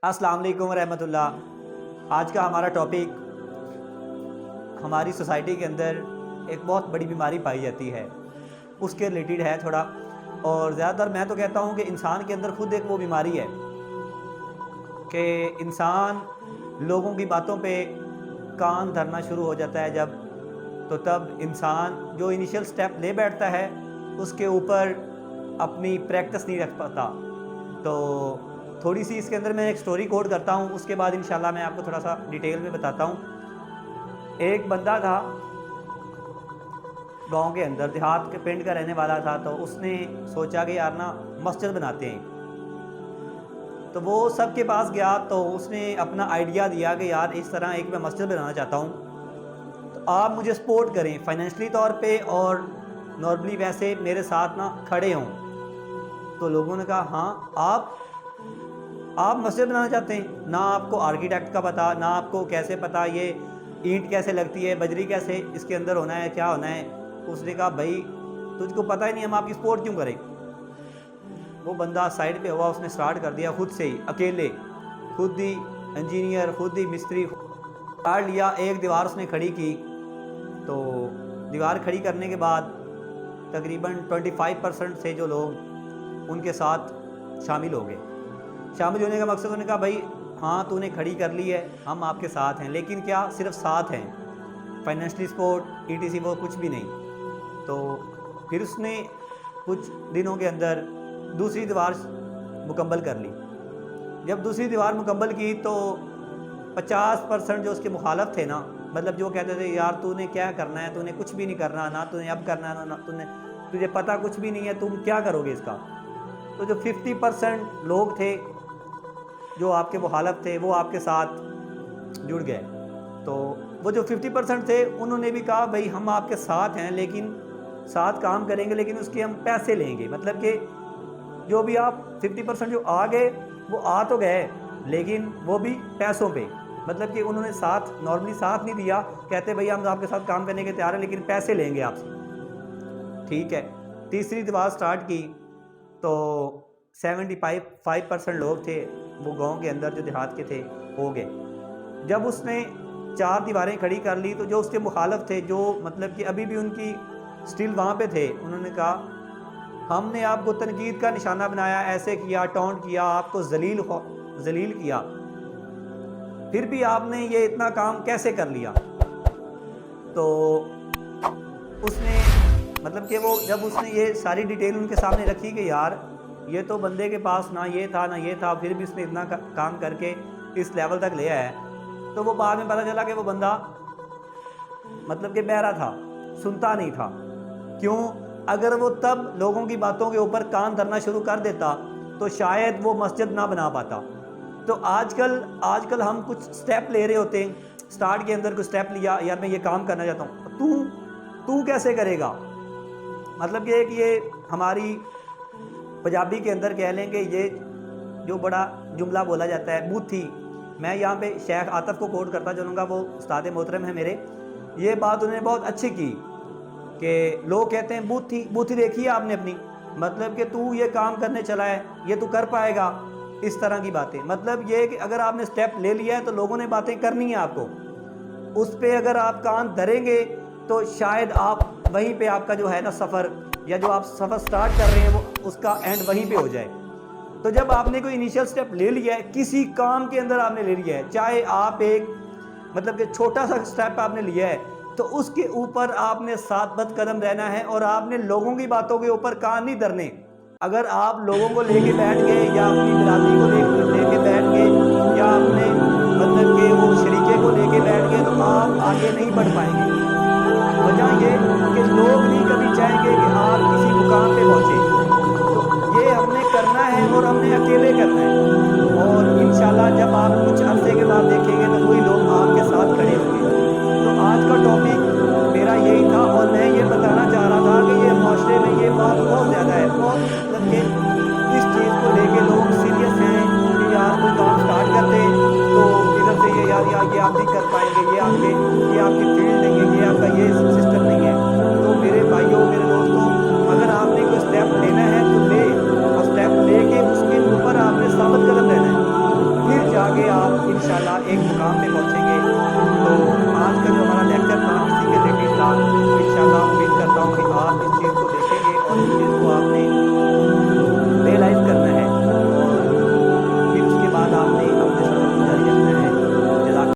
अस्सलाम वालेकुम रहमत उल्लाह। आज का हमारा टॉपिक हमारी सोसाइटी के अंदर एक बहुत बड़ी बीमारी पाई जाती है उसके रिलेटेड है थोड़ा। और ज़्यादातर मैं तो कहता हूँ कि इंसान के अंदर खुद एक वो बीमारी है कि इंसान लोगों की बातों पे कान धरना शुरू हो जाता है जब, तो तब इंसान जो इनिशियल स्टेप ले बैठता है उसके ऊपर अपनी प्रैक्टिस नहीं रख पाता। तो थोड़ी सी इसके अंदर मैं एक स्टोरी कोड करता हूँ, उसके बाद इंशाल्लाह मैं आपको थोड़ा सा डिटेल में बताता हूँ। एक बंदा था गांव के अंदर, देहात के पिंड का रहने वाला था। तो उसने सोचा कि यार ना मस्जिद बनाते हैं। तो वो सबके पास गया, तो उसने अपना आइडिया दिया कि यार इस तरह एक मैं मस्जिद बनाना चाहता हूँ, तो आप मुझे सपोर्ट करें फाइनेंशियली तौर पे और नॉर्मली वैसे मेरे साथ ना खड़े हों। तो लोगों ने कहा हाँ आप मस्जिद बनाना चाहते हैं, ना आपको आर्किटेक्ट का पता, ना आपको कैसे पता ये ईंट कैसे लगती है, बजरी कैसे इसके अंदर होना है, क्या होना है। उसने कहा भाई तुझको पता ही नहीं, हम आपकी सपोर्ट क्यों करें। वो बंदा साइड पे हुआ, उसने स्टार्ट कर दिया खुद से ही, अकेले, खुद ही इंजीनियर, खुद ही मिस्त्री काट लिया। एक दीवार उसने खड़ी की। तो दीवार खड़ी करने के बाद तकरीबन 25% से जो लोग उनके साथ शामिल हो गए। शामिल होने का मकसद, उन्होंने कहा भाई हाँ तूने खड़ी कर ली है, हम आपके साथ हैं, लेकिन क्या सिर्फ साथ हैं, फाइनेंशियली सपोर्ट ETC वो कुछ भी नहीं। तो फिर उसने कुछ दिनों के अंदर दूसरी दीवार मुकम्मल कर ली। जब दूसरी दीवार मुकम्मल की तो 50% जो उसके मुखालफ थे ना, मतलब जो कहते थे यार तूने क्या करना है, तूने कुछ भी नहीं करना, ना तूने अब करना है, ना तुझे पता कुछ भी नहीं है, तुम क्या करोगे इसका। तो जो 50% लोग थे जो आपके मुखालफ थे वो आपके साथ जुड़ गए। तो वो जो 50% थे उन्होंने भी कहा भाई हम आपके साथ हैं, लेकिन साथ काम करेंगे, लेकिन उसके हम पैसे लेंगे। मतलब कि जो भी आप 50% जो आ गए वो आ तो गए, लेकिन वो भी पैसों पे। मतलब कि उन्होंने साथ नॉर्मली साथ नहीं दिया, कहते भाई हम आपके साथ काम करने के तैयार हैं लेकिन पैसे लेंगे आपसे। ठीक है, तीसरी दीवार स्टार्ट की तो 75% लोग थे वो गांव के अंदर जो देहात के थे हो गए। जब उसने 4 दीवारें खड़ी कर ली तो जो उसके मुखालफ थे, जो मतलब कि अभी भी उनकी स्टिल वहाँ पे थे, उन्होंने कहा हमने आपको तनकीद का निशाना बनाया, ऐसे किया, टॉन्ट किया, आपको जलील किया, फिर भी आपने ये इतना काम कैसे कर लिया। तो उसने मतलब कि वो जब उसने ये सारी डिटेल उनके सामने रखी कि यार ये तो बंदे के पास ना ये था ना ये था, फिर भी उसने इतना काम करके इस लेवल तक ले आया है। तो वो बाद में पता चला कि वो बंदा मतलब कि बहरा था, सुनता नहीं था। क्यों? अगर वो तब लोगों की बातों के ऊपर कान धरना शुरू कर देता तो शायद वो मस्जिद ना बना पाता। तो आजकल हम कुछ स्टेप ले रहे होते हैं, स्टार्ट के अंदर कुछ स्टेप लिया, यार मैं ये काम करना चाहता हूँ, तू कैसे करेगा। मतलब ये कि ये हमारी पंजाबी के अंदर कह लेंगे, ये जो बड़ा जुमला बोला जाता है बूथी। मैं यहाँ पे शेख आतिफ को कोट करता चलूँगा, वो उस्ताद मोहतरम है मेरे। ये बात उन्होंने बहुत अच्छी की कि लोग कहते हैं बूथी देखी है आपने अपनी, मतलब कि तू ये काम करने चला है, ये तू कर पाएगा, इस तरह की बातें। मतलब ये कि अगर आपने स्टेप ले लिया है तो लोगों ने बातें करनी है आपको, उस पर अगर आप कान धरेंगे तो शायद आप वहीं पे आपका जो है ना सफ़र, या जो आप सफ़र स्टार्ट कर रहे हैं वो उसका एंड वहीं पे हो जाए। तो जब आपने कोई इनिशियल स्टेप ले लिया है किसी काम के अंदर, आपने ले लिया है, चाहे आप एक मतलब कि छोटा सा स्टेप आपने लिया है, तो उसके ऊपर आपने सातबद्ध कदम रहना है और आपने लोगों की बातों के ऊपर कान नहीं धरने। अगर आप लोगों को लेके बैठ गए या अपनी बिरादरी को लेके बैठ गए या अपने मतलब के वो शरीके को लेके बैठ गए, तो आप आगे नहीं बढ़ पाएंगे। वजह ये कि लोग नहीं कभी चाहेंगे कि आप किसी मुकाम पे पहुँचे। तो ये हमने करना है और हमने अकेले करना है, और इंशाल्लाह जब आप कुछ अरसे के बाद देखेंगे तो वही लोग आपके साथ खड़े होंगे। तो आज का टॉपिक मेरा यही था, और मैं ये बताना चाह रहा था कि ये माशरे में ये बात बहुत ज़्यादा है, बहुत मतलब कि इस चीज़ को लेके लोग सीरियस हैं कि यार انشاءاللہ ایک مقام پہ پہنچیں گے تو